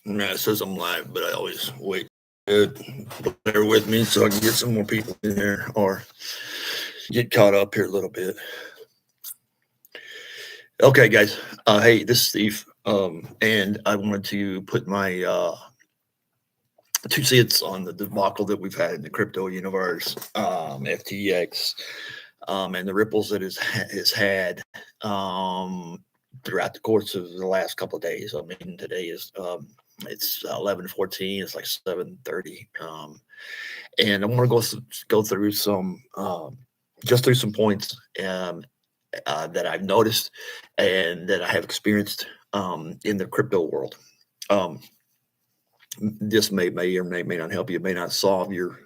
Nah, it says I'm live, but I always wait. Good. Bear with me so I can get some more people in there or get caught up here a little bit. Okay, guys. Hey, this is Steve. And I wanted to put my 2 cents on the debacle that we've had in the crypto universe, FTX, and the ripples that has had throughout the course of the last couple of days. I mean, today is it's 11:14. It's like 7:30, and I want to go through some just through some points that I've noticed and that I have experienced in the crypto world. Um, this may or may not help you. It may not solve your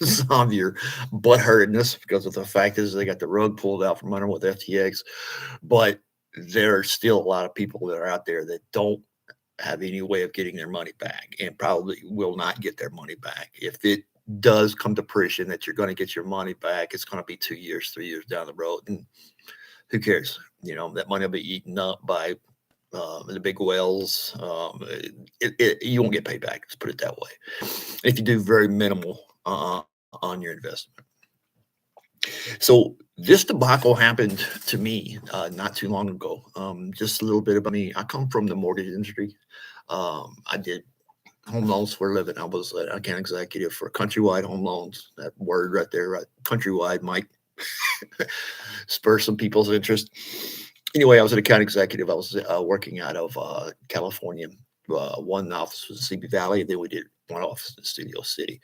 solve your butthurtedness because of the fact is they got the rug pulled out from under with FTX, but there are still a lot of people that are out there that don't have any way of getting their money back and probably will not get their money back. If it does come to fruition that you're going to get your money back, it's going to be 2 years, 3 years down the road. And who cares? That money will be eaten up by the big whales. You won't get paid back. Let's put it that way. If you do very minimal on your investment. So this debacle happened to me not too long ago. Just a little bit about me. I come from the mortgage industry. I did home loans for a living. I was an account executive for Countrywide Home Loans. That word right there, right? Countrywide might spur some people's interest. Anyway, I was an account executive. I was working out of California. One office was in CB Valley, and then we did one office in Studio City.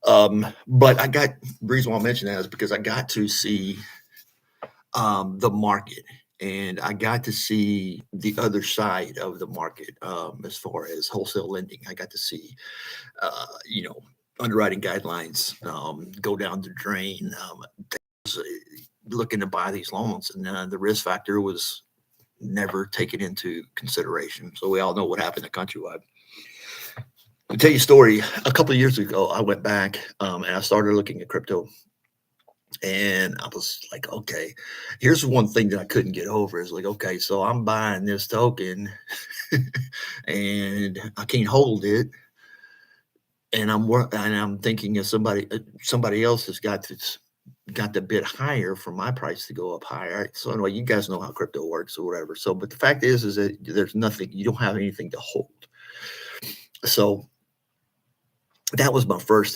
But the reason why I mention that is because I got to see the market, and I got to see the other side of the market as far as wholesale lending. I got to see, underwriting guidelines go down the drain. Looking to buy these loans, and the risk factor was never taken into consideration. So we all know what happened at Countrywide. To tell you a story, a couple of years ago, I went back and I started looking at crypto. And I was like, okay, here's one thing that I couldn't get over is like, okay, so I'm buying this token and I can't hold it. And I'm thinking if somebody else has got the bid higher for my price to go up higher. So anyway, you guys know how crypto works or whatever. So, but the fact is that there's nothing, you don't have anything to hold. So that was my first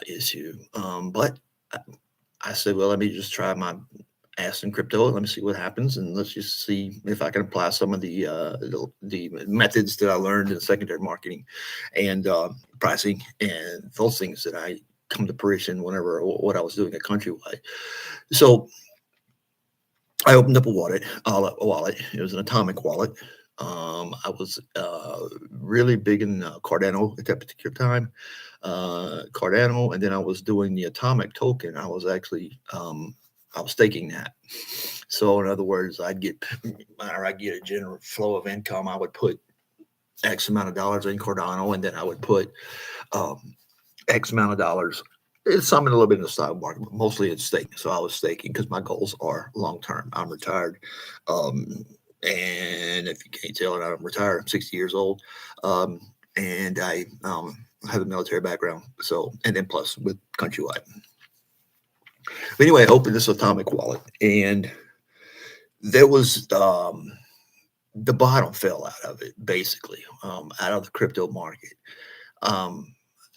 issue. But I said, well, let me just try my ass in crypto. Let me see what happens, and let's just see if I can apply some of the methods that I learned in secondary marketing and pricing and those things that I come to fruition whenever what I was doing at Countrywide. So I opened up a wallet. It was an atomic wallet. I was really big in Cardano at that particular time. Cardano, and then I was doing the atomic token. I was staking that. So in other words, I'd get a general flow of income. I would put X amount of dollars in Cardano, and then I would put X amount of dollars. It's some in a little bit in the stock market, but mostly it's staking. So I was staking because my goals are long term. I'm retired. And if you can't tell it, I'm retired. I'm 60 years old. And I have a military background. So, and then plus with Countrywide. But anyway, I opened this atomic wallet, and there was the bottom fell out of it, basically, out of the crypto market.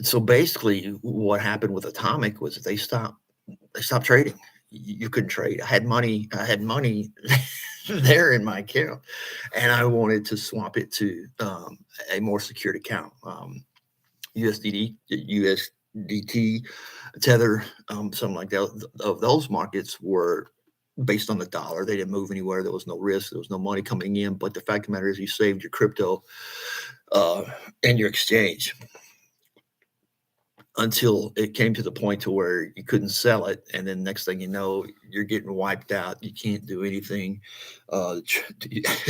So basically, what happened with Atomic was they stopped trading. You couldn't trade. I had money there in my account, and I wanted to swap it to a more secured account, USDT, Tether, something like that. Of those markets were based on the dollar. They didn't move anywhere. There was no risk. There was no money coming in. But the fact of the matter is, you saved your crypto and your exchange until it came to the point to where you couldn't sell it. And then next thing you know, you're getting wiped out. You can't do anything. It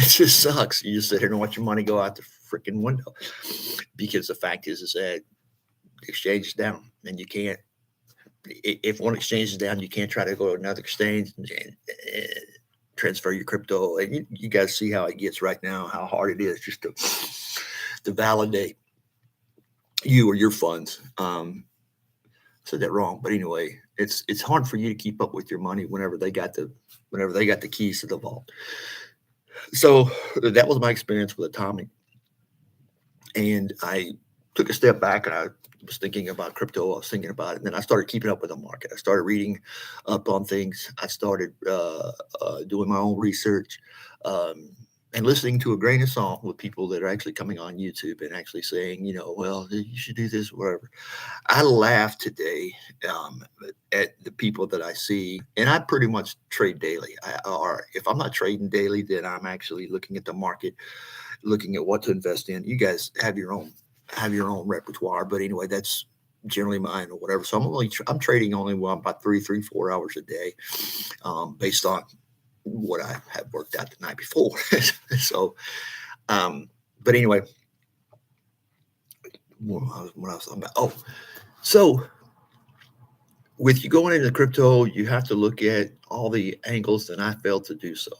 just sucks. You just sit here and watch your money go out the freaking window, because the fact is that the exchange is down, and you can't, if one exchange is down, you can't try to go to another exchange and transfer your crypto. And you guys see how it gets right now, how hard it is just to to validate you or your funds. Said that wrong, but anyway, it's hard for you to keep up with your money whenever they got the keys to the vault. So that was my experience with Atomic, and I took a step back and I was thinking about crypto. I was thinking about it, and then I started keeping up with the market. I started reading up on things. I started doing my own research. And listening to a grain of salt with people that are actually coming on YouTube and actually saying, well, you should do this, whatever. I laugh today at the people that I see, and I pretty much trade daily. Or if I'm not trading daily, then I'm actually looking at the market, looking at what to invest in. You guys have your own repertoire, but anyway, that's generally mine or whatever. So I'm trading only about 4 hours a day, based on what I had worked out the night before. So, but anyway, what I was talking about? Oh, so with you going into crypto, you have to look at all the angles, and I failed to do so.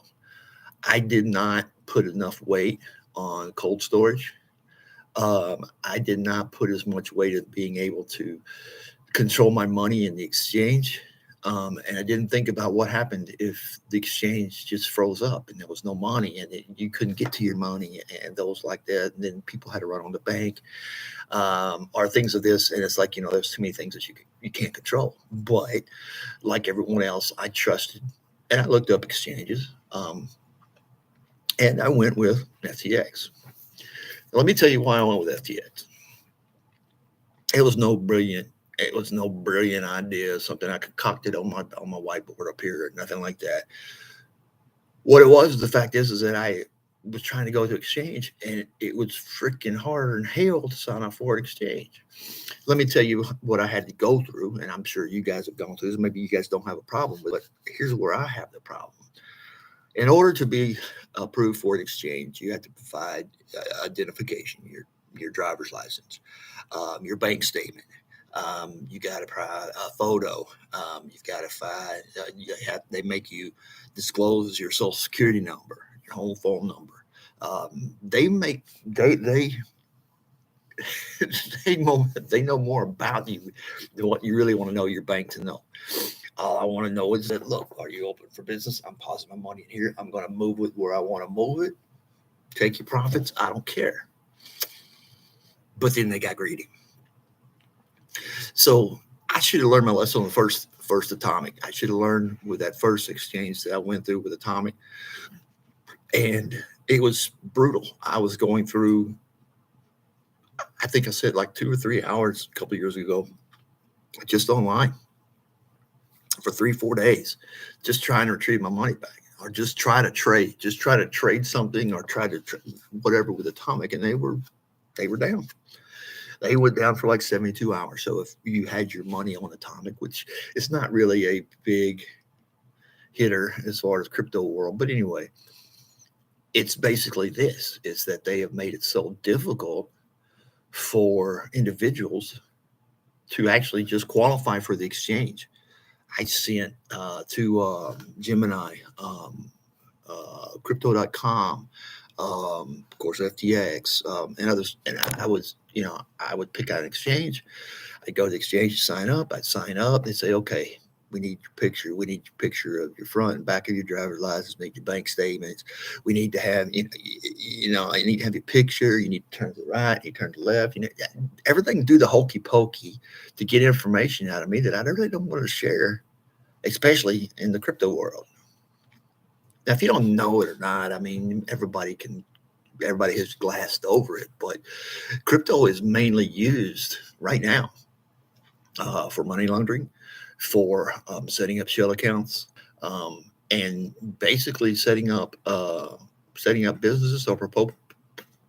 I did not put enough weight on cold storage. I did not put as much weight as being able to control my money in the exchange. And I didn't think about what happened if the exchange just froze up and there was no money and you couldn't get to your money and those like that. And then people had to run on the bank, or things of this. And it's like, there's too many things that you can't control. But like everyone else, I trusted and I looked up exchanges. And I went with FTX. Let me tell you why I went with FTX. It was no brilliant idea, something I concocted on my whiteboard up here, or nothing like that. What it was, the fact is that I was trying to go to exchange, and it was freaking harder than hell to sign up for an exchange. Let me tell you what I had to go through, and I'm sure you guys have gone through this. Maybe you guys don't have a problem with it, but here's where I have the problem. In order to be approved for an exchange, you have to provide identification, your driver's license, your bank statement. You got to provide a photo. You've got to find. They make you disclose your social security number, your home phone number. They they know more about you than what you really want to know your bank to know. All I want to know is that, look, are you open for business? I'm pausing my money in here. I'm going to move it where I want to move it. Take your profits. I don't care. But then they got greedy. So I should have learned my lesson on the first Atomic. I should have learned with that first exchange that I went through with Atomic. And it was brutal. I was going through, I think I said like 2 or 3 hours a couple of years ago, just online for 3-4 days, just trying to retrieve my money back, or just try to trade something, or try to whatever with Atomic. And they were down. They went down for like 72 hours. So if you had your money on Atomic, which is not really a big hitter as far as crypto world, but anyway, it's basically this, is that they have made it so difficult for individuals to actually just qualify for the exchange. I sent to Gemini, crypto.com, of course, FTX, and others. And I would pick out an exchange. I'd go to the exchange, sign up. I'd sign up. They'd say, okay, we need your picture. We need your picture of your front and back of your driver's license. We need your bank statements. We need to have, I need to have your picture. You need to turn to the right. You turn to the left. Everything, do the hokey pokey to get information out of me that I really don't want to share, especially in the crypto world. Now, if you don't know it or not, I mean, everybody has glassed over it, but crypto is mainly used right now for money laundering, for setting up shell accounts, and basically setting up businesses, or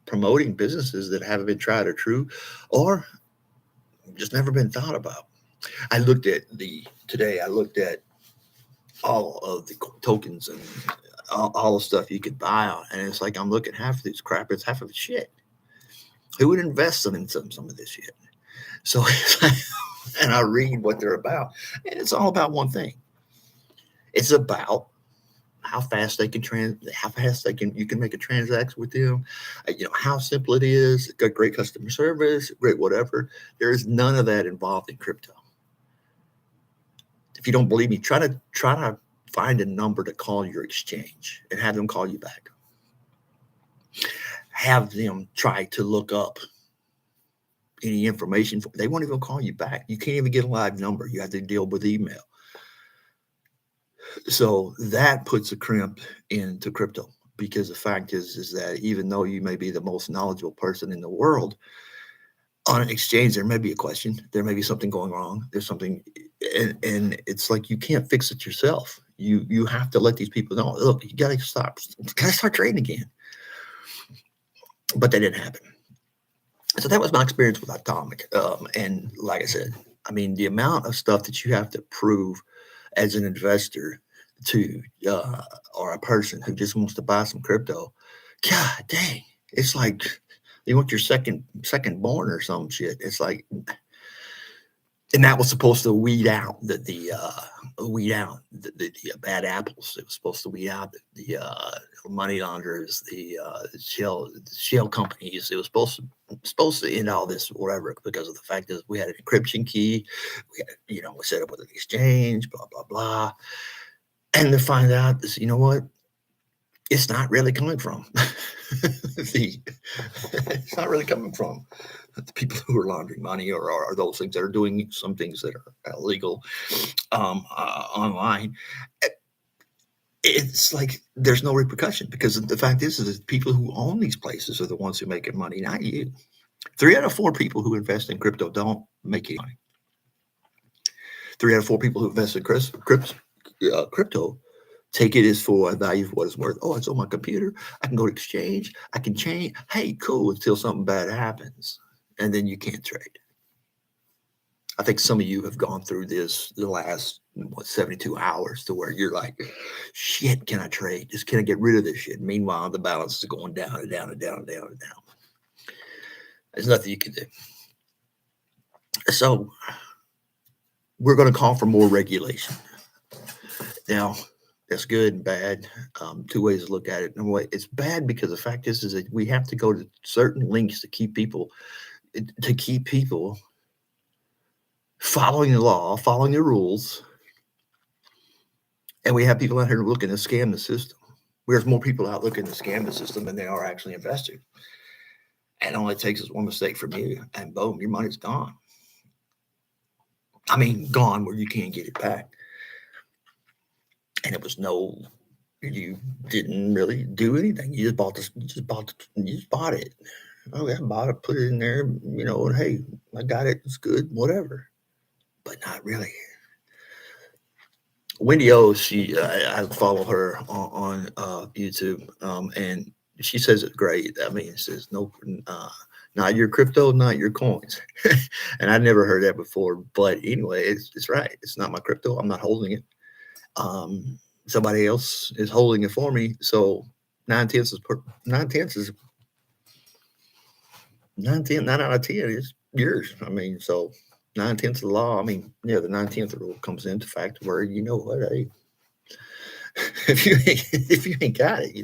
promoting businesses that haven't been tried or true, or just never been thought about. I looked at all of the tokens and all the stuff you could buy on, and it's like I'm looking at half of this crap. It's half of the shit. Who would invest in some of this shit? So it's like, and I read what they're about, and it's all about one thing. It's about how fast they can you can make a transaction with them, how simple it is, got great customer service, great whatever. There is none of that involved in crypto. If you don't believe me, try to find a number to call your exchange and have them call you back. Have them try to look up any information. They won't even call you back. You can't even get a live number. You have to deal with email. So that puts a crimp into crypto, because the fact is that even though you may be the most knowledgeable person in the world, on an exchange, there may be a question. There may be something going wrong. There's something, and it's like you can't fix it yourself. You have to let these people know, look, you gotta start trading again. But that didn't happen. So that was my experience with Atomic. And like I said, I mean, the amount of stuff that you have to prove as an investor to or a person who just wants to buy some crypto, God dang, it's like you want your second born or some shit. It's like, and that was supposed to weed out the bad apples. It was supposed to weed out the money launderers, the shell companies. It was supposed to end all this, whatever, because of the fact that we had an encryption key. We had, we set up with an exchange, blah blah blah, and to find out this, you know what? It's not really coming from it's not really coming from the people who are laundering money or those things that are doing some things that are illegal online. It's like there's no repercussion, because the fact is that people who own these places are the ones who make money, not you. 3 out of 4 people who invest in crypto don't make any money. 3 out of 4 people who invest in crypto take it as for a value for what it's worth. Oh, it's on my computer. I can go to exchange. I can change. Hey, cool, until something bad happens. And then you can't trade. I think some of you have gone through this the last 72 hours to where you're like, shit, can I trade? Just can I get rid of this shit? Meanwhile, the balance is going down and down and down and down and down. There's nothing you can do. So we're going to call for more regulation. Now, that's good and bad. 2 ways to look at it. Number one, it's bad because the fact is that we have to go to certain lengths to keep people following the law, following the rules. And we have people out here looking to scam the system. There's more people out looking to scam the system than they are actually investing. And all it takes is one mistake from you, and boom, your money's gone. I mean, gone where you can't get it back. And it was you didn't really do anything. You just bought it. Okay, I bought it, put it in there, and hey, I got it. It's good, whatever. But not really. Wendy O, I follow her on YouTube, and she says it's great. I mean, it says no, not your crypto, not your coins. And I never heard that before. But anyway, it's right. It's not my crypto. I'm not holding it. Somebody else is holding it for me. So 9 out of 10 is yours. I mean, so 9/10 of the law. I mean, the 9/10 rule comes into fact where, you know what, hey, if you ain't got it,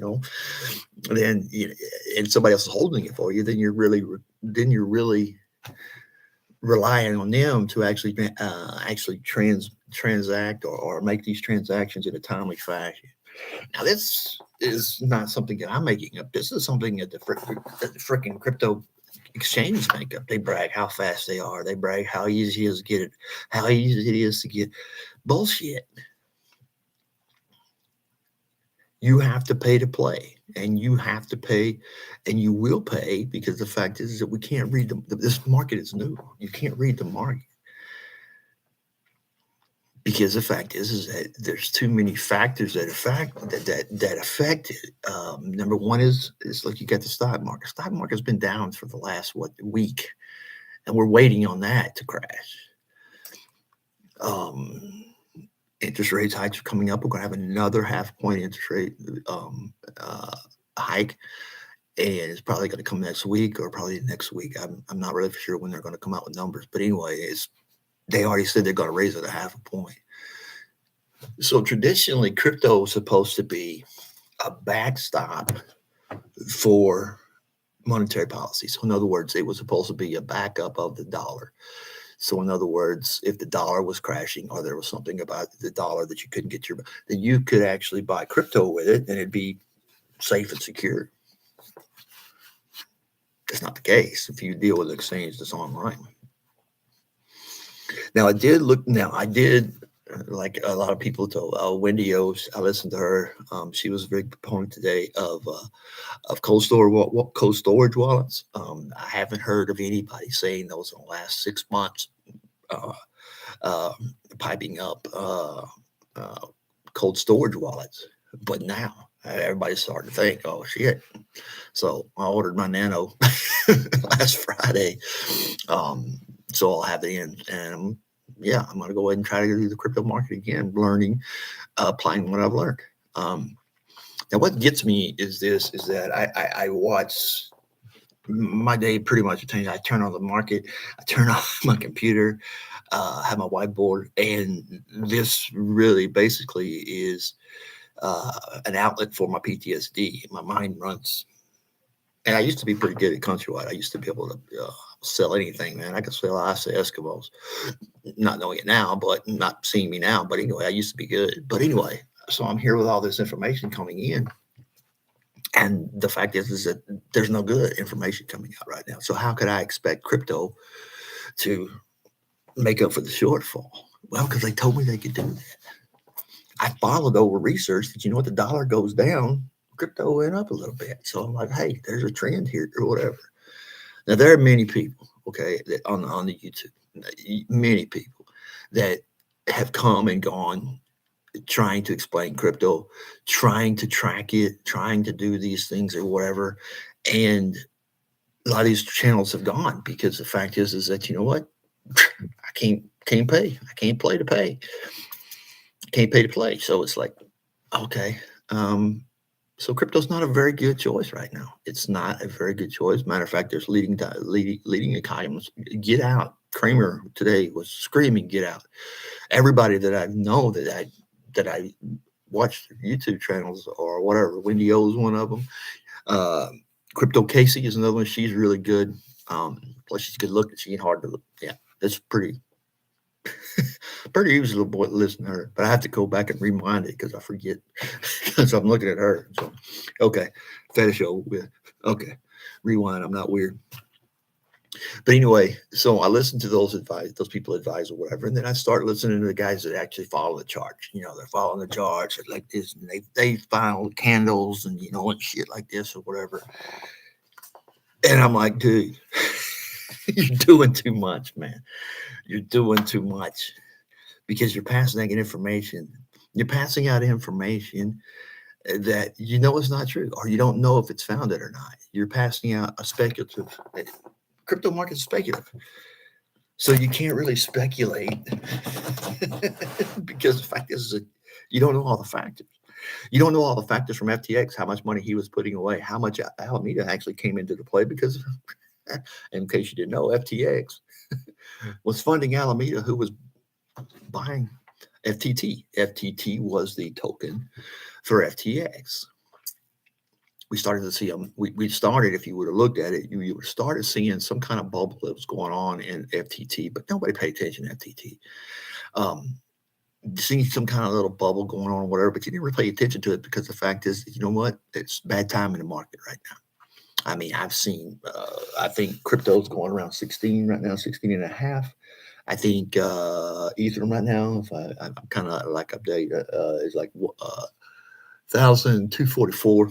then and somebody else is holding it for you, then you're really relying on them to actually transact or make these transactions in a timely fashion. Now, this is not something that I'm making up. This is something that the freaking crypto exchanges make up. They brag how fast they are. They brag how easy it is to get it, how easy it is to get bullshit. You have to pay to play, and you have to pay, and you will pay, because the fact is that we can't read this market is new. You can't read the market, because the fact is that there's too many factors that affect it. Number one is like you got the stock market. Stock market's been down for the last week, and we're waiting on that to crash. Interest rates hikes are coming up. We're going to have another 0.5 point interest rate hike, and it's probably going to come next week or probably next week. I'm not really sure when they're going to come out with numbers, but anyway, they already said they're going to raise it 0.5 point. So traditionally, crypto is supposed to be a backstop for monetary policy. So in other words, it was supposed to be a backup of the dollar. So in other words, if the dollar was crashing or there was something about the dollar that you couldn't get then you could actually buy crypto with it and it'd be safe and secure. That's not the case if you deal with an exchange that's online. Now I did like a lot of people told Wendy O's. I listened to her. She was a big proponent today of cold storage wallets. I haven't heard of anybody saying those in the last 6 months. Uh, uh, Piping up uh, cold storage wallets. But now everybody's starting to think, oh shit. So I ordered my Nano last Friday. Um, so I'll have it in. And yeah, I'm going to go ahead and try to do the crypto market again, learning, applying what I've learned. Now, what gets me is that I watch my day pretty much changed. I turn on the market, I turn off my computer, have my whiteboard, and this really basically is an outlet for my PTSD. My mind runs, and I used to be pretty good at Countrywide. I used to be able to sell anything, man. I could sell ice to Eskimos, not knowing it now, but not seeing me now. But anyway, I used to be good. But anyway, so I'm here with all this information coming in. And the fact is that there's no good information coming out right now. So how could I expect crypto to make up for the shortfall? Well, because they told me they could do that. I followed over research that the dollar goes down, crypto went up a little bit. So I'm like, hey, there's a trend here or whatever. Now there are many people, okay, that on the YouTube, many people that have come and gone trying to explain crypto, trying to track it, trying to do these things or whatever. And a lot of these channels have gone because the fact is that you know what? I can't pay. I can't play to pay. Can't pay to play. So it's like, okay. So crypto's not a very good choice right now. It's not a very good choice. Matter of fact, there's leading economists. Get out. Kramer today was screaming, "Get out!" Everybody that I know that I watch YouTube channels or whatever. Wendy O is one of them. Uh, Crypto Casey is another one. She's really good. Plus, she's good looking. She ain't hard to look. Yeah, that's pretty pretty easy to listen to her. But I have to go back and rewind it because I forget because I'm looking at her. So, okay, fetish with okay, rewind. I'm not weird. But anyway, so I listen to those people advise or whatever, and then I start listening to the guys that actually follow the charts. They're following the charts like this, and they follow candles and and shit like this or whatever. And I'm like, dude, you're doing too much, man. You're doing too much because you're passing out information. You're passing out information that is not true, or you don't know if it's founded or not. You're passing out a speculative. Crypto market's speculative. So you can't really speculate because the fact is that you don't know all the factors. You don't know all the factors from FTX, how much money he was putting away, how much Alameda actually came into the play because, in case you didn't know, FTX was funding Alameda, who was buying FTT. FTT was the token for FTX. We started to see them. We started, if you would have looked at it, you would have started seeing some kind of bubble that was going on in FTT, but nobody paid attention to FTT. Seeing some kind of little bubble going on or whatever, but you didn't really pay attention to it because the fact is, you know what? It's bad time in the market right now. I mean, I think crypto's going around 16 right now, 16 and a half. I think Ethereum right now, if I'm kind of like update, is like 1,244.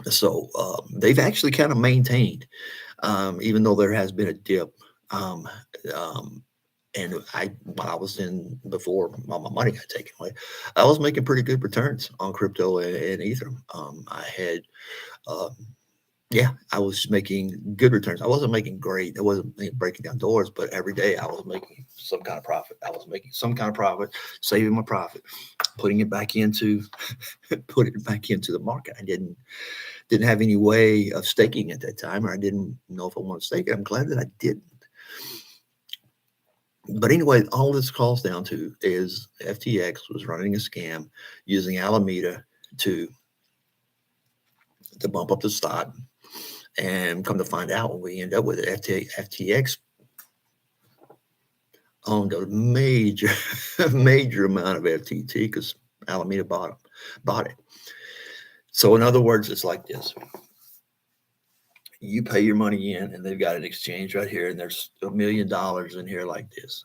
So they've actually kind of maintained, even though there has been a dip. Um, um, and when I was in before all my money got taken away, I was making pretty good returns on crypto and Ethereum. I had, um, yeah, I was making good returns. I wasn't making great. I wasn't breaking down doors, but every day I was making some kind of profit. I was making some kind of profit, saving my profit, putting it back into, putting it back into the market. I didn't have any way of staking at that time, or I didn't know if I wanted to stake it. I'm glad that I didn't. But anyway, all this calls down to is FTX was running a scam using Alameda to to bump up the stock, and come to find out, when we end up with it, FTX owned a major major amount of FTT because Alameda bought it. So in other words, it's like this: you pay your money in, and they've got an exchange right here, and there's $1 million in here like this.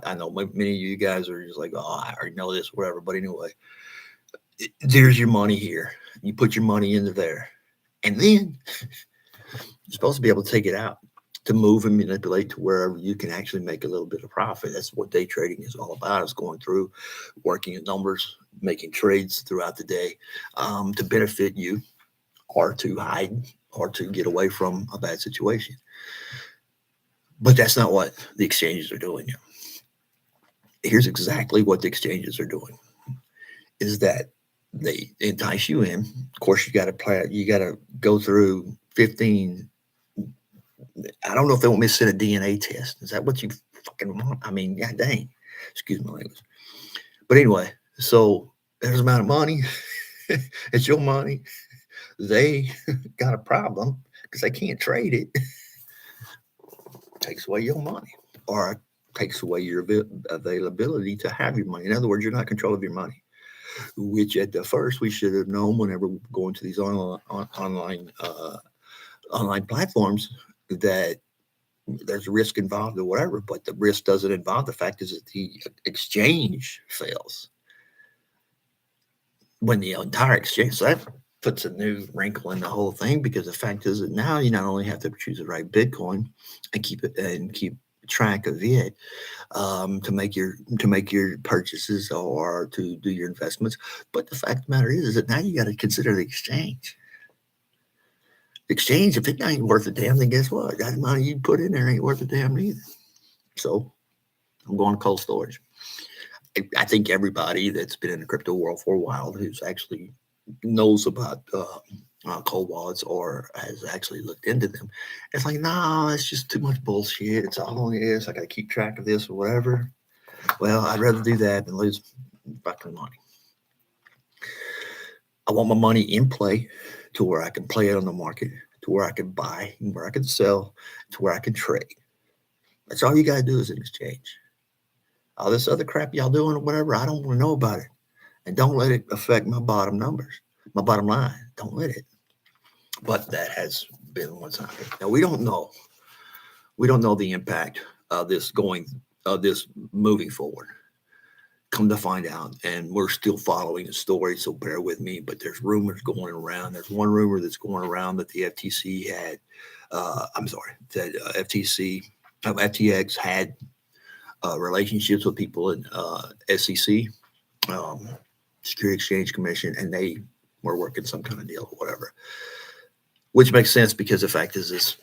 I know many of you guys are just like, oh, I already know this, whatever. But anyway, there's your money here. You put your money into there, and then you're supposed to be able to take it out to move and manipulate to wherever you can actually make a little bit of profit. That's what day trading is all about: is going through, working at numbers, making trades throughout the day, to benefit you, or to hide, or to get away from a bad situation. But that's not what the exchanges are doing. Here's exactly what the exchanges are doing: is that they entice you in. Of course, you got to play. You got to go through 15. I don't know if they want me to send a DNA test. Is that what you fucking want? I mean, god dang. Excuse my language. But anyway, so there's amount of money. It's your money. They got a problem because they can't trade it. Takes away your money, or takes away your availability to have your money. In other words, you're not in control of your money, which at the first we should have known whenever we go into these online platforms, that there's risk involved or whatever, but the risk doesn't involve the fact is that the exchange fails when the entire exchange. So that puts a new wrinkle in the whole thing, because the fact is that now you not only have to choose the right Bitcoin and keep track of it, to make your purchases or to do your investments, but the fact of the matter is that now you got to consider the exchange. Exchange, if it ain't worth a damn, then guess what? That money you put in there ain't worth a damn either. So I'm going to cold storage. I think everybody that's been in the crypto world for a while, who's actually knows about cold wallets or has actually looked into them, it's like, no, it's just too much bullshit. It's all it is. I got to keep track of this or whatever. Well, I'd rather do that than lose fucking money. I want my money in play to where I can play it on the market, to where I can buy, and where I can sell, to where I can trade. That's all you got to do is an exchange. All this other crap y'all doing or whatever, I don't want to know about it. And don't let it affect my bottom numbers, my bottom line. Don't let it. But that has been what's happened. Now we don't know. We don't know the impact of this moving forward. Come to find out, and we're still following the story, so bear with me. But there's rumors going around. There's one rumor that's going around that the FTC had, that FTX had relationships with people in SEC, Security Exchange Commission, and they were working some kind of deal or whatever. Which makes sense, because the fact is, this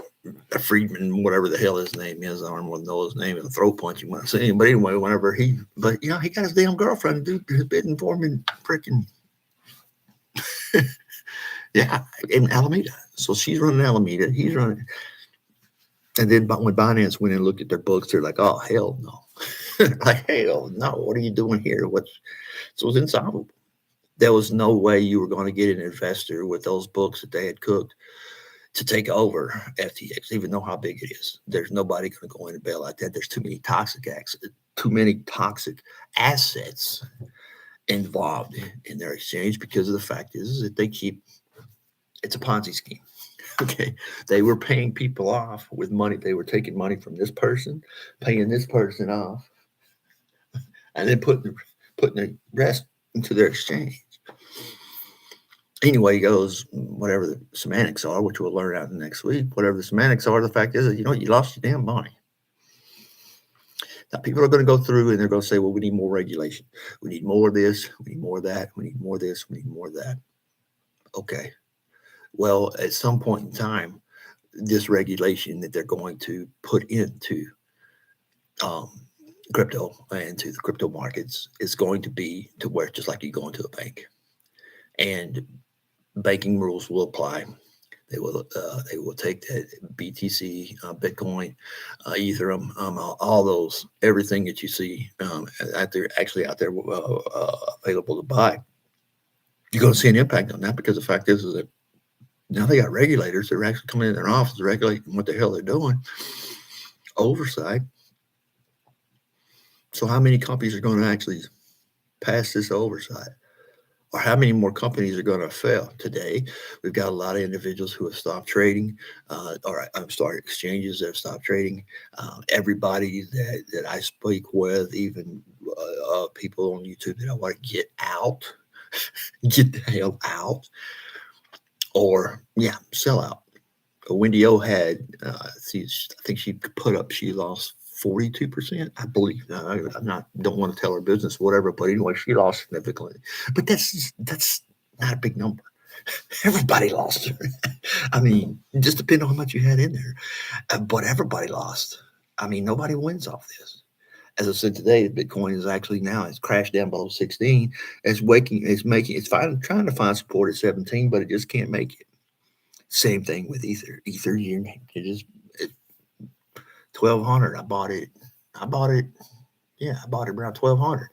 Friedman, whatever the hell his name is, I don't even know his name, and throat punching when I see him. But anyway, he got his damn girlfriend who's bidding for him in freaking in Alameda. So she's running Alameda, he's running. And then when Binance went and looked at their books, they're like, oh hell no. Like, hell no, what are you doing here? So it was insolvable. There was no way you were going to get an investor with those books that they had cooked to take over FTX, even though how big it is. There's nobody going to go in and bail out that. There's too many toxic assets involved in their exchange, because of the fact is that it's a Ponzi scheme. Okay, they were paying people off with money. They were taking money from this person, paying this person off, and then putting the rest into their exchange. Anyway, goes whatever the semantics are, which we'll learn out next week. Whatever the semantics are, the fact is that you lost your damn money. Now people are going to go through and they're going to say, well, we need more regulation. We need more of this. We need more of that. We need more of this. We need more of that. Okay. Well, at some point in time, this regulation that they're going to put into crypto and to the crypto markets is going to be to where, just like you go into a bank, and banking rules will apply They will take that BTC, Bitcoin, Ethereum, all those, everything that you see out there, actually out there available to buy. You're going to see an impact on that, because the fact is that now they got regulators that are actually coming in their office regulating what the hell they're doing, oversight. So how many companies are going to actually pass this oversight? Or how many more companies are going to fail? Today, we've got a lot of individuals who have stopped trading, or I'm sorry, exchanges that have stopped trading. Everybody that I speak with, even people on YouTube that I want to get out, get the hell out, or sell out. Wendy O had, I think she lost 42%, I believe. Don't want to tell her business, whatever, but anyway, she lost significantly. But that's not a big number. Everybody lost. I mean, just depending on how much you had in there. But everybody lost. I mean, nobody wins off this. As I said today, Bitcoin is actually now, it's crashed down below 16. It's trying to find support at 17, but it just can't make it. Same thing with Ether. Ether, you just 1,200. I bought it. Yeah, I bought it around 1,200,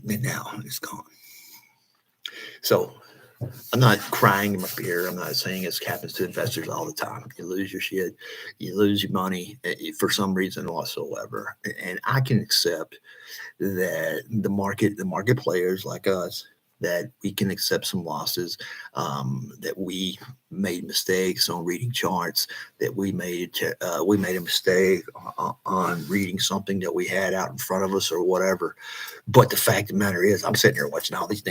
and now it's gone. So I'm not crying in my beer. I'm not saying it happens to investors all the time. You lose your shit, you lose your money for some reason whatsoever, and I can accept that the market players like us, that we can accept some losses, that we made mistakes on reading charts, that we made a mistake on reading something that we had out in front of us or whatever. But the fact of the matter is, I'm sitting here watching all these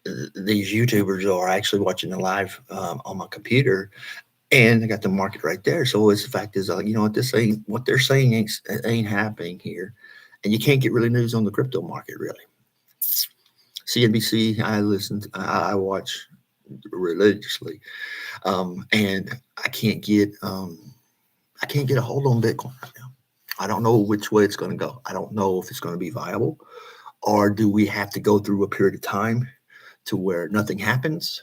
YouTubers are actually watching the live on my computer, and I got the market right there. So it's the fact is, what they're saying ain't happening here, and you can't get really news on the crypto market really. CNBC, I watch religiously, and I can't get a hold on Bitcoin right now. I don't know which way it's going to go. I don't know if it's going to be viable, or do we have to go through a period of time to where nothing happens,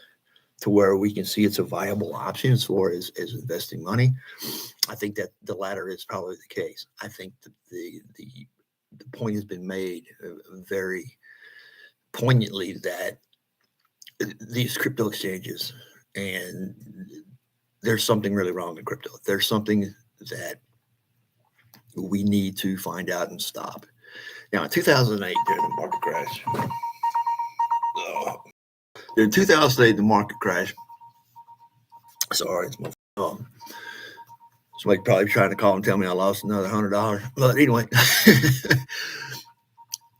to where we can see it's a viable option as far as investing money. I think that the latter is probably the case. I think that the point has been made very poignantly that these crypto exchanges, and there's something really wrong in crypto. There's something that we need to find out and stop. Now, in 2008, during the market crash, in 2008, the market crash. Sorry, it's my somebody probably trying to call and tell me I lost another $100. But anyway,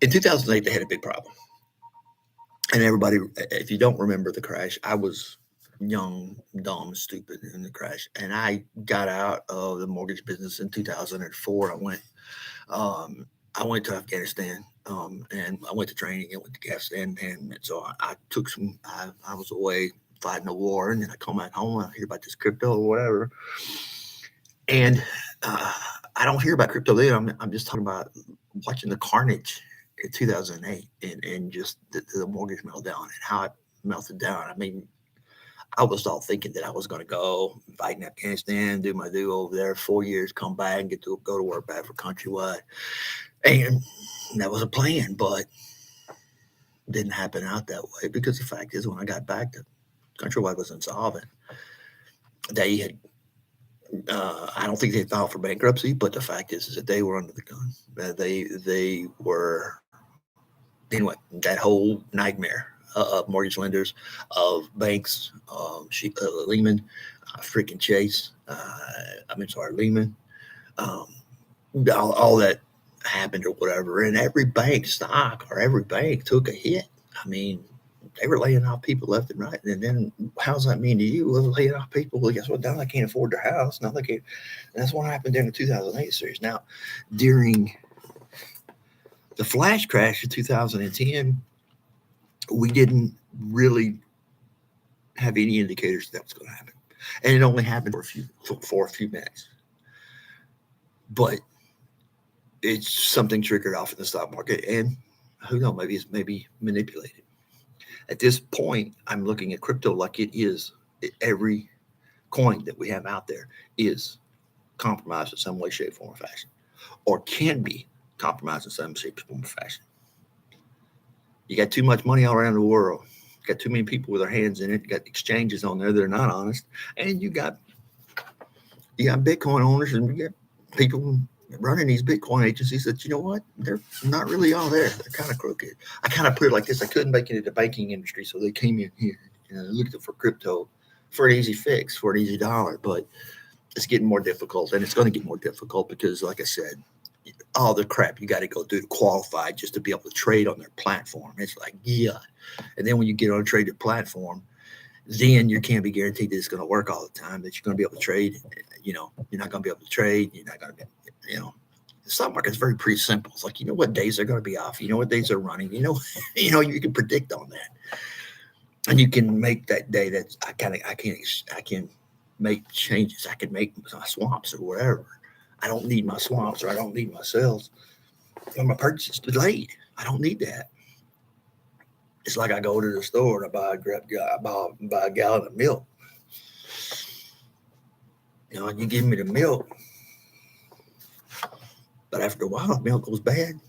in 2008, they had a big problem. And everybody, if you don't remember the crash, I was young, dumb, stupid in the crash. And I got out of the mortgage business in 2004. I went to Afghanistan, and I went to training and went to Afghanistan. And so I was away fighting a war, and then I come back home and I hear about this crypto or whatever. And I don't hear about crypto then. I'm just talking about watching the carnage in 2008 and just the mortgage meltdown and how it melted down. I mean, I was all thinking that I was going to go fight in Afghanistan, do my due over there, 4 years, come back and go to work back for Countrywide. And that was a plan, but it didn't happen out that way, because the fact is, when I got back, Countrywide was insolvent. They had I don't think they filed for bankruptcy, but the fact is that they were under the gun. They were, anyway, that whole nightmare of mortgage lenders, of banks, Lehman, freaking Chase. Lehman. All that happened or whatever, and every bank stock or every bank took a hit. I mean, they were laying off people left and right. And then how does that mean to you? Well, laying off people, well, guess what? Now they can't afford their house. Now they can't. And that's what happened during the 2008 series. Now, during the flash crash of 2010, we didn't really have any indicators that was going to happen. And it only happened for a few minutes. But it's something triggered off in the stock market. And who knows, maybe it's manipulated. At this point, I'm looking at crypto like it is. Every coin that we have out there is compromised in some way, shape, form, or fashion, or can be compromised in some shape, form, or fashion. You got too much money all around the world. You got too many people with their hands in it. You got exchanges on there that are not honest, and you got Bitcoin owners and you got people running these Bitcoin agencies that you know what they're not really all there. They're kind of crooked. I kind of put it like this: I couldn't make it into the banking industry, so they came in here and looked for crypto for an easy fix, for an easy dollar. But it's getting more difficult, and it's going to get more difficult because, like I said, all the crap you got to go do to qualify just to be able to trade on their platform. It's like, yeah. And then when you get on a traded platform, then you can't be guaranteed that it's going to work all the time, that you're going to be able to trade. You're not going to be able to trade. You're not going to be, the stock market is very pretty simple. It's like, you know what days they're going to be off. You know what days are running. You can predict on that. And you can make that day that I can make changes. I can make my swaps or whatever. I don't need my swaps or I don't need my sales. My purchase is delayed. I don't need that. It's like I go to the store and I buy a gallon of milk. And you give me the milk, but after a while, the milk goes bad.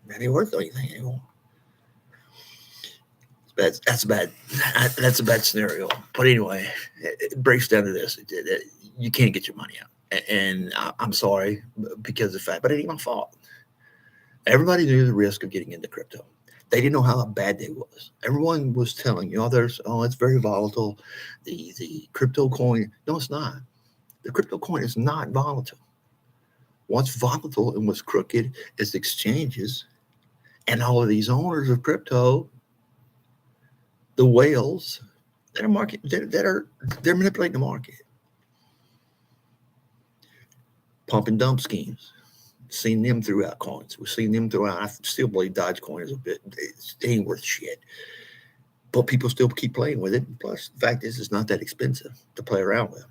That ain't worth anything anymore. That's a bad. That's a bad scenario. But anyway, it breaks down to this: you can't get your money out, and I'm sorry because of the fact, but it ain't my fault. Everybody knew the risk of getting into crypto. They didn't know how bad they was. Everyone was telling it's very volatile. The crypto coin, no, it's not. The crypto coin is not volatile. What's volatile and what's crooked is exchanges and all of these owners of crypto, the whales that they're manipulating the market, pump and dump schemes. Seen them throughout coins. We've seen them throughout. I still believe Dogecoin is it ain't worth shit. But people still keep playing with it. Plus, the fact is, it's not that expensive to play around with.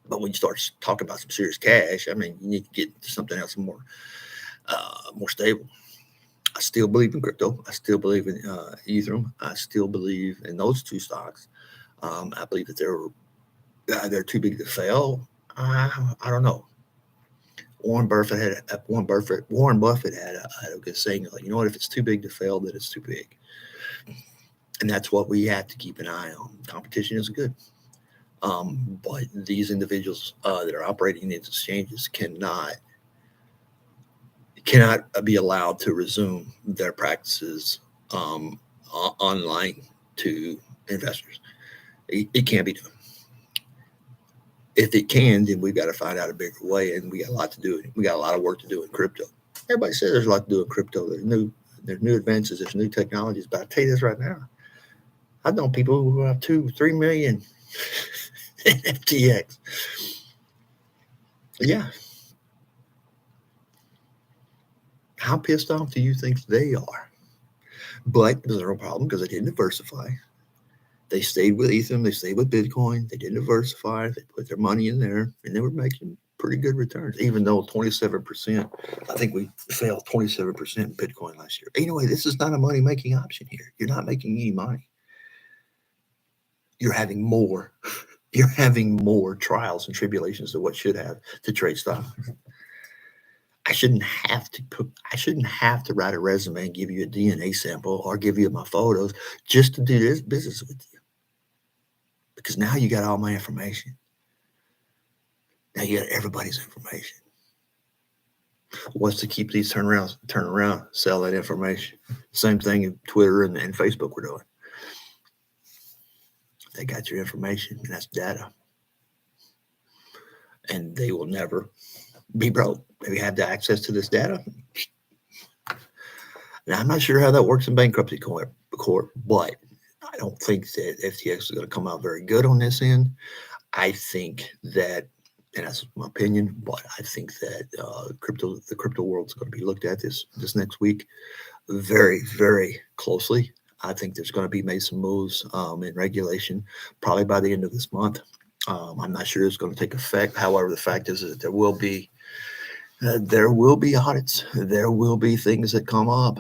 But when you start talking about some serious cash, I mean, you need to get to something else more stable. I still believe in crypto. I still believe in Ethereum. I still believe in those two stocks. I believe that they're too big to fail. I don't know. Warren Buffett had a good saying, like, you know what, if it's too big to fail, then it's too big. And that's what we have to keep an eye on. Competition is good. But these individuals that are operating these exchanges cannot be allowed to resume their practices online to investors. It can't be done. If it can, then we've got to find out a bigger way, and we got a lot to do. We got a lot of work to do in crypto. Everybody says there's a lot to do in crypto. There's new advances, there's new technologies. But I tell you this right now, I've known people who have 2-3 million in FTX. Yeah. How pissed off do you think they are? But there's no problem because they didn't diversify. They stayed with Ethereum. They stayed with Bitcoin. They didn't diversify. They put their money in there, and they were making pretty good returns, even though 27%, I think we failed 27% in Bitcoin last year. Anyway, this is not a money-making option here. You're not making any money. You're having more trials and tribulations than what should have to trade stocks. I shouldn't have to write a resume and give you a DNA sample or give you my photos just to do this business with you. Because now you got all my information. Now you got everybody's information. What's to keep these turn around, sell that information. Same thing in Twitter and Facebook we're doing. They got your information, and that's data. And they will never be broke. If you have the access to this data. Now, I'm not sure how that works in bankruptcy court, but I don't think that FTX is going to come out very good on this end. I think that, and that's my opinion, but I think that the crypto world is going to be looked at this next week very, very closely. I think there's going to be made some moves in regulation probably by the end of this month. I'm not sure it's going to take effect. However, the fact is that there will be audits. There will be things that come up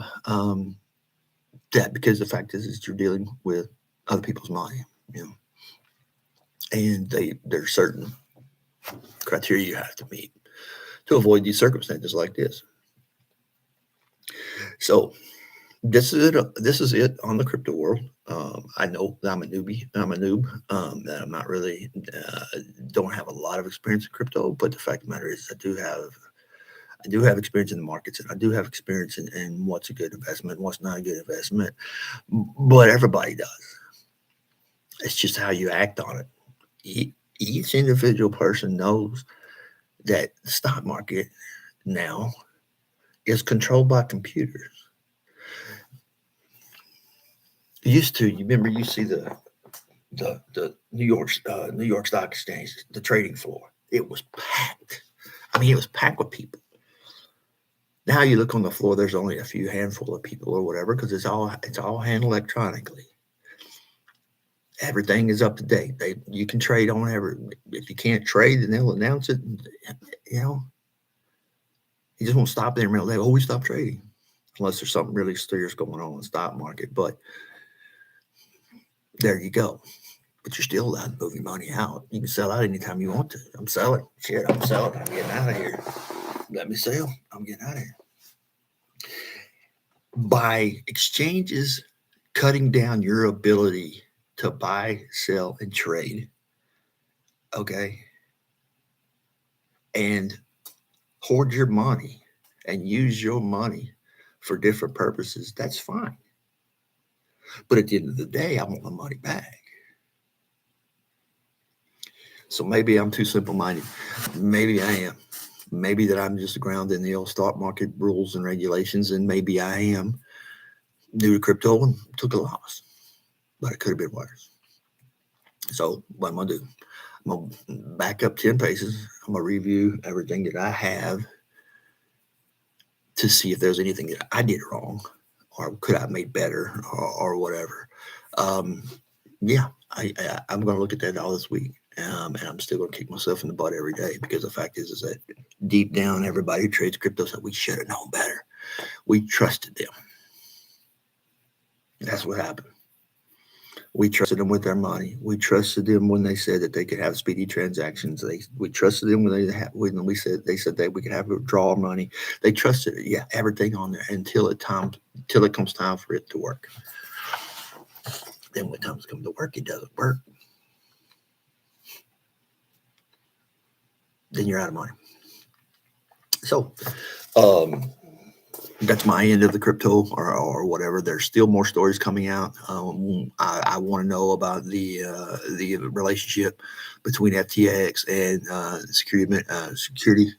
that because the fact is you're dealing with other people's money, you know, and there's certain criteria you have to meet to avoid these circumstances like this. So this is it. This is it on the crypto world. I know that I'm a newbie. I'm a noob. That I'm not really don't have a lot of experience in crypto. But the fact of the matter is, I do have experience in the markets, and I do have experience in what's a good investment, what's not a good investment. But everybody does. It's just how you act on it. Each individual person knows that the stock market now is controlled by computers. Used to, you remember, you see the New York Stock Exchange, the trading floor. It was packed. I mean, it was packed with people. Now you look on the floor, there's only a few handful of people or whatever because it's all handled electronically. Everything is up to date. You can trade on every. If you can't trade, then they'll announce it. You know, you just won't stop there and be like, "Oh, we stopped trading," unless there's something really serious going on in the stock market. But there you go. But you're still allowed to move your money out. You can sell out anytime you want to. I'm selling. Shit, I'm selling. I'm getting out of here. Let me sell. I'm getting out of here. By exchanges cutting down your ability to buy, sell, and trade, okay, and hoard your money and use your money for different purposes, that's fine. But at the end of the day, I want my money back. So maybe I'm too simple-minded. Maybe I am. Maybe that I'm just grounded in the old stock market rules and regulations, and maybe I am new to crypto and took a loss. But it could have been worse. So what am I going to do? I'm going to back up 10 paces. I'm going to review everything that I have to see if there's anything that I did wrong or could I have made better or whatever. Yeah, I'm going to look at that all this week. And I'm still going to kick myself in the butt every day because the fact is that deep down, everybody who trades crypto said we should have known better. We trusted them. That's what happened. We trusted them with their money. We trusted them when they said that they could have speedy transactions. We trusted them when they said that we could have withdrawal money. They trusted it, yeah, everything on there until it comes time for it to work. Then when times come to work, it doesn't work. Then you're out of money. So, that's my end of the crypto or whatever. There's still more stories coming out. I want to know about the relationship between FTX and Security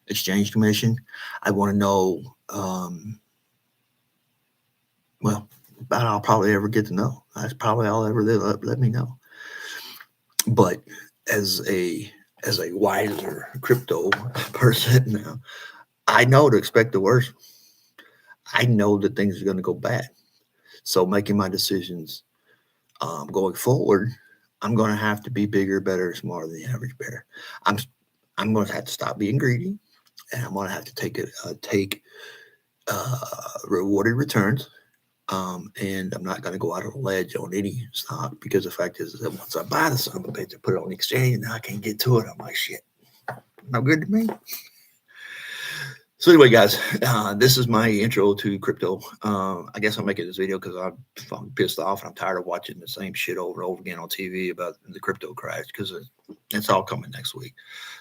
Exchange Commission. I want to know, well, about all I'll probably ever get to know. That's probably all ever they let me know. But as a wiser crypto person now, I know to expect the worst. I know that things are going to go bad. So making my decisions going forward, I'm going to have to be bigger, better, smarter than the average bear. I'm going to have to stop being greedy, and I'm going to have to take rewarded returns. And I'm not going to go out on a ledge on any stock because the fact is that once I buy the son of a bitch, I put it on the exchange, and now I can't get to it. I'm like, shit, not good to me. So anyway, guys, this is my intro to crypto. I guess I'm making this video because I'm pissed off and I'm tired of watching the same shit over and over again on TV about the crypto crash because it's all coming next week.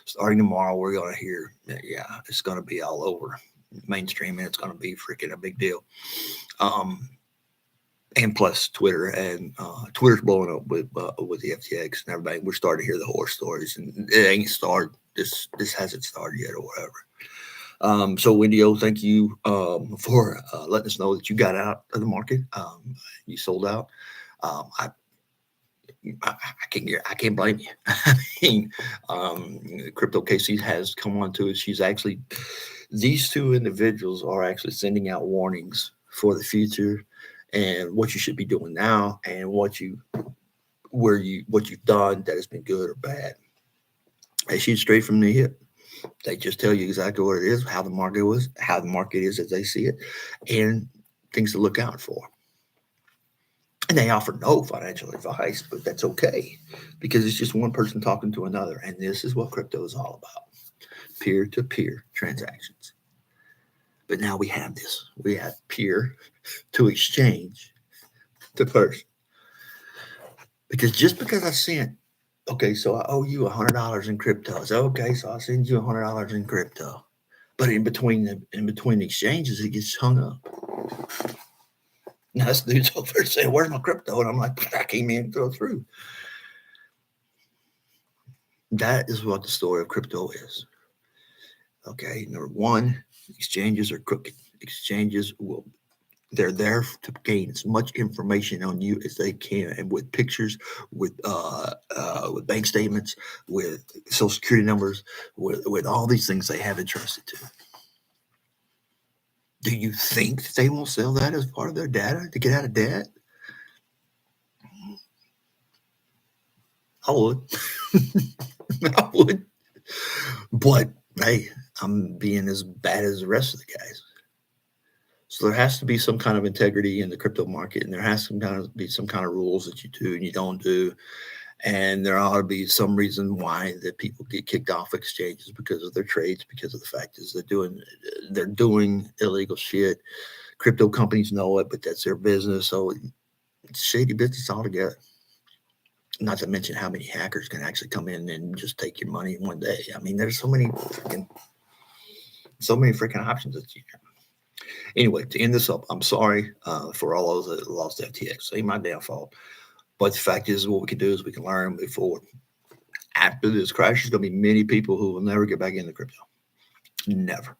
Starting tomorrow, we're going to hear, yeah, it's going to be all over mainstream and it's going to be freaking a big deal. And plus Twitter and Twitter's blowing up with the FTX and everybody. We're starting to hear the horror stories and it ain't started. This hasn't started yet or whatever. So Wendio, thank you for letting us know that you got out of the market. You sold out. I can't blame you. I mean, Crypto Casey has come on to it. These two individuals are actually sending out warnings for the future and what you should be doing now and what you've done that has been good or bad. They shoot straight from the hip. They just tell you exactly what it is, how the market is as they see it, and things to look out for. And they offer no financial advice, but that's okay because it's just one person talking to another. And this is what crypto is all about, peer to peer transactions. But now we have this. We have peer to exchange to person. Because just because I sent, okay, so I owe you $100 in crypto. So okay, so I send you $100 in crypto. But in between the exchanges, it gets hung up. Now this dude's over there saying, "Where's my crypto?" And I'm like, "I came in and throw through." That is what the story of crypto is. Okay, number one, exchanges are crooked. Exchanges they're there to gain as much information on you as they can, and with pictures, with bank statements, with social security numbers, with all these things they have entrusted to. Do you think that they won't sell that as part of their data to get out of debt? I would. I would. But hey, I'm being as bad as the rest of the guys. So there has to be some kind of integrity in the crypto market, and there has to be some kind of rules that you do and you don't do. And there ought to be some reason why that people get kicked off exchanges because of their trades, because of the fact is they're doing illegal shit. Crypto companies know it, but that's their business. So it's shady business altogether. Not to mention how many hackers can actually come in and just take your money in one day. I mean, there's so many freaking options that you have. Anyway, to end this up, I'm sorry for all those that lost FTX. Ain't my damn fault. But the fact is, what we can do is we can learn and move forward. After this crash, there's going to be many people who will never get back into crypto. Never.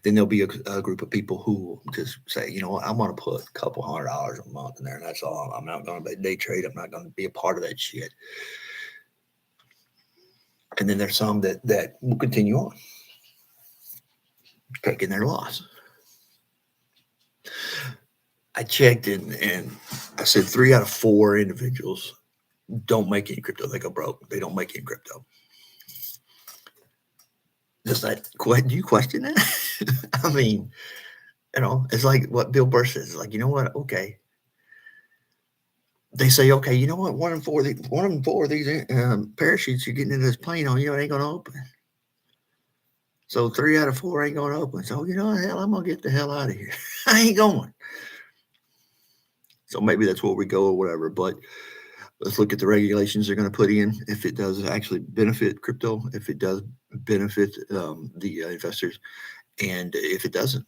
Then there'll be a group of people who just say, you know what, I'm going to put a couple $100 a month in there, and that's all. I'm not going to day trade. I'm not going to be a part of that shit. And then there's some that will continue on, taking their loss. I checked and I said 3 out of 4 individuals don't make any crypto. They go broke. They don't make any crypto. Does that, do you question that? I mean, it's like what Bill Burr says. Like, you know what? Okay. They say, okay, you know what? 1 in 4 of these parachutes you're getting in this plane on, it ain't going to open. So 3 out of 4 ain't going to open. So, hell, I'm going to get the hell out of here. I ain't going. So maybe that's where we go or whatever. But let's look at the regulations they're going to put in. If it does actually benefit crypto, if it does benefit the investors, and if it doesn't,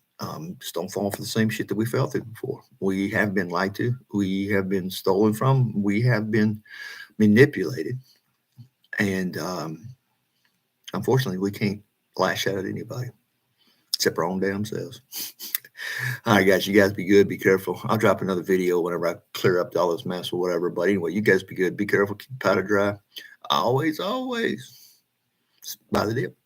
just don't fall for the same shit that we fell through before. We have been lied to. We have been stolen from. We have been manipulated. And unfortunately, we can't lash out at anybody except our own damn selves. All right, guys, you guys be good. Be careful. I'll drop another video whenever I clear up all this mess or whatever. But anyway, you guys be good. Be careful. Keep powder dry. Always, always. By the dip.